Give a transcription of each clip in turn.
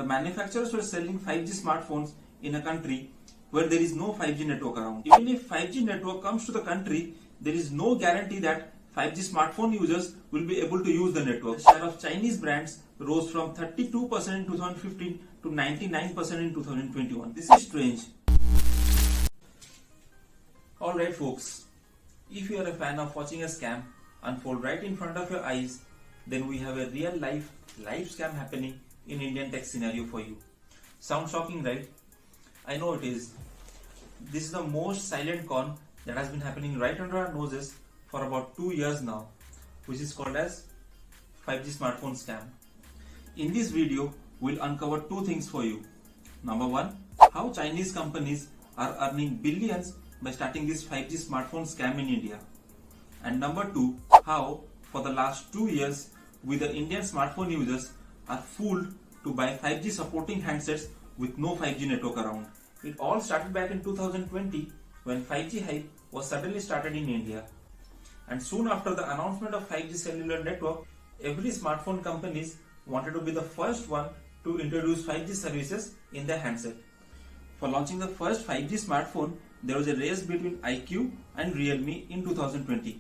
the manufacturers were selling 5G smartphones in a country where there is no 5G network around. Even if 5G network comes to the country, there is no guarantee that 5G smartphone users will be able to use the network. The share of Chinese brands rose from 32% in 2015 to 99% in 2021. This is strange. Alright folks, if you are a fan of watching a scam unfold right in front of your eyes, then we have a real live scam happening in Indian tech scenario for you. Sound shocking, right? I know it is. This is the most silent con that has been happening right under our noses for about 2 years now, which is called as 5G smartphone scam. In this video, we'll uncover two things for you. Number one, how Chinese companies are earning billions by starting this 5G smartphone scam in India. And number two, how for the last 2 years, we the Indian smartphone users are fooled to buy 5G supporting handsets with no 5G network around. It all started back in 2020 when 5G hype was suddenly started in India. And soon after the announcement of 5G cellular network, every smartphone companies wanted to be the first one to introduce 5G services in their handset. For launching the first 5G smartphone, there was a race between iQOO and Realme in 2020.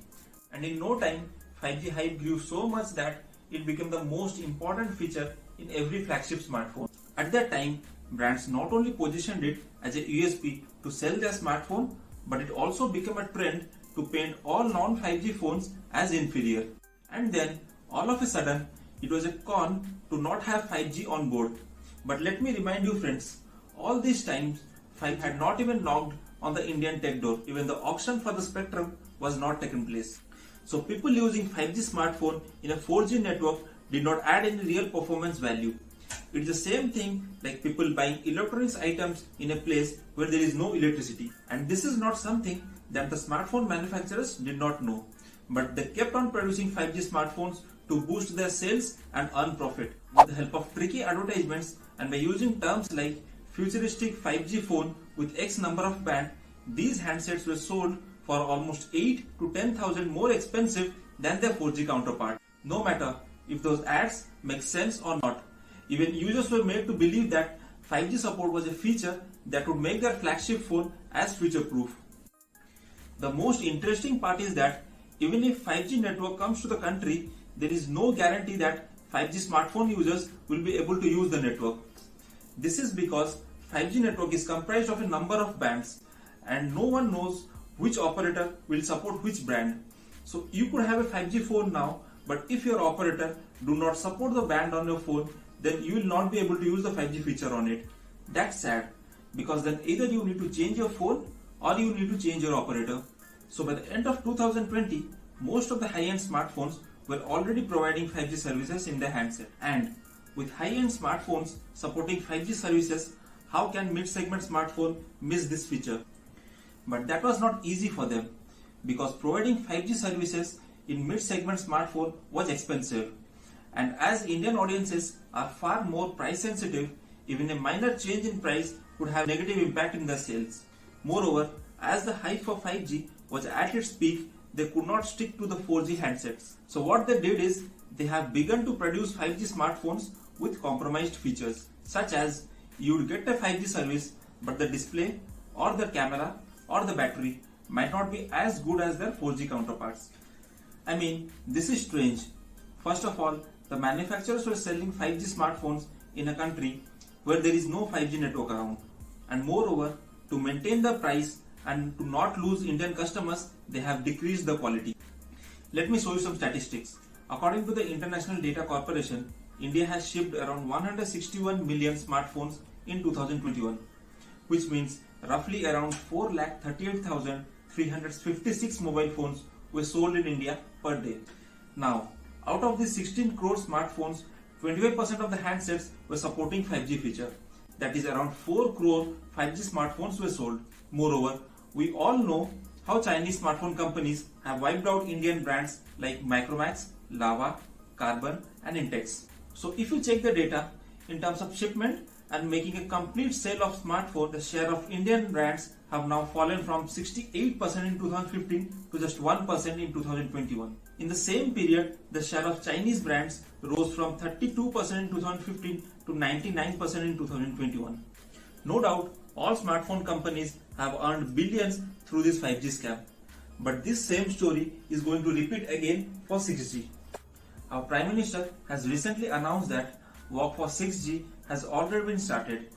And in no time, 5G hype grew so much that it became the most important feature in every flagship smartphone. At that time, brands not only positioned it as a USP to sell their smartphone, but it also became a trend to paint all non-5G phones as inferior. And then, all of a sudden, it was a con to not have 5G on board. But let me remind you friends, all these times, 5G had not even knocked on the Indian tech door. Even the auction for the spectrum was not taken place. So people using 5G smartphone in a 4G network did not add any real performance value. It's the same thing like people buying electronics items in a place where there is no electricity. And this is not something that the smartphone manufacturers did not know. But they kept on producing 5G smartphones to boost their sales and earn profit. With the help of tricky advertisements and by using terms like futuristic 5G phone with X number of band, these handsets were sold for almost 8 to 10,000 more expensive than their 4G counterpart. No matter if those ads make sense or not, even users were made to believe that 5G support was a feature that would make their flagship phone as future-proof. The most interesting part is that even if 5G network comes to the country, there is no guarantee that 5G smartphone users will be able to use the network. This is because 5G network is comprised of a number of bands and no one knows which operator will support which brand. So you could have a 5G phone now, but if your operator do not support the band on your phone, then you will not be able to use the 5G feature on it. That's sad, because then either you need to change your phone or you need to change your operator. So by the end of 2020, most of the high-end smartphones were already providing 5G services in their handset. And with high-end smartphones supporting 5G services, how can mid-segment smartphone miss this feature? But that was not easy for them, because providing 5G services in mid-segment smartphone was expensive. And as Indian audiences are far more price sensitive, even a minor change in price would have negative impact in their sales. Moreover, as the hype for 5G was at its peak, they could not stick to the 4G handsets. So what they did is, they have begun to produce 5G smartphones with compromised features, such as you would get a 5G service, but the display or the camera or the battery might not be as good as their 4G counterparts. I mean, this is strange. First of all, the manufacturers were selling 5G smartphones in a country where there is no 5G network around. And moreover, to maintain the price and to not lose Indian customers, they have decreased the quality. Let me show you some statistics. According to the International Data Corporation, India has shipped around 161 million smartphones in 2021, which means roughly around 4,38,356 mobile phones were sold in India per day. Now, out of these 16 crore smartphones, 25% of the handsets were supporting 5G feature. That is around 4 crore 5G smartphones were sold. Moreover, we all know how Chinese smartphone companies have wiped out Indian brands like Micromax, Lava, Carbon and Intex. So if you check the data in terms of shipment and making a complete sale of smartphone, the share of Indian brands have now fallen from 68% in 2015 to just 1% in 2021. In the same period, the share of Chinese brands rose from 32% in 2015 to 99% in 2021. No doubt, all smartphone companies have earned billions through this 5G scam. But this same story is going to repeat again for 6G. Our Prime Minister has recently announced that work for 6G has already been started,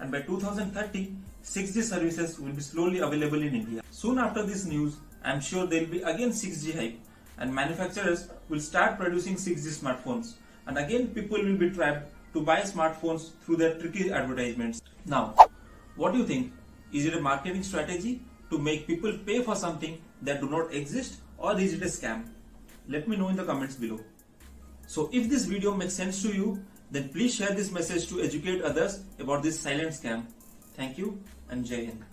and by 2030, 6G services will be slowly available in India. Soon after this news, I am sure there will be again 6G hype, and manufacturers will start producing 6G smartphones, and again people will be trapped to buy smartphones through their tricky advertisements. Now, what do you think? Is it a marketing strategy to make people pay for something that do not exist, or is it a scam? Let me know in the comments below. So if this video makes sense to you, then please share this message to educate others about this silent scam. Thank you and Jai Hind.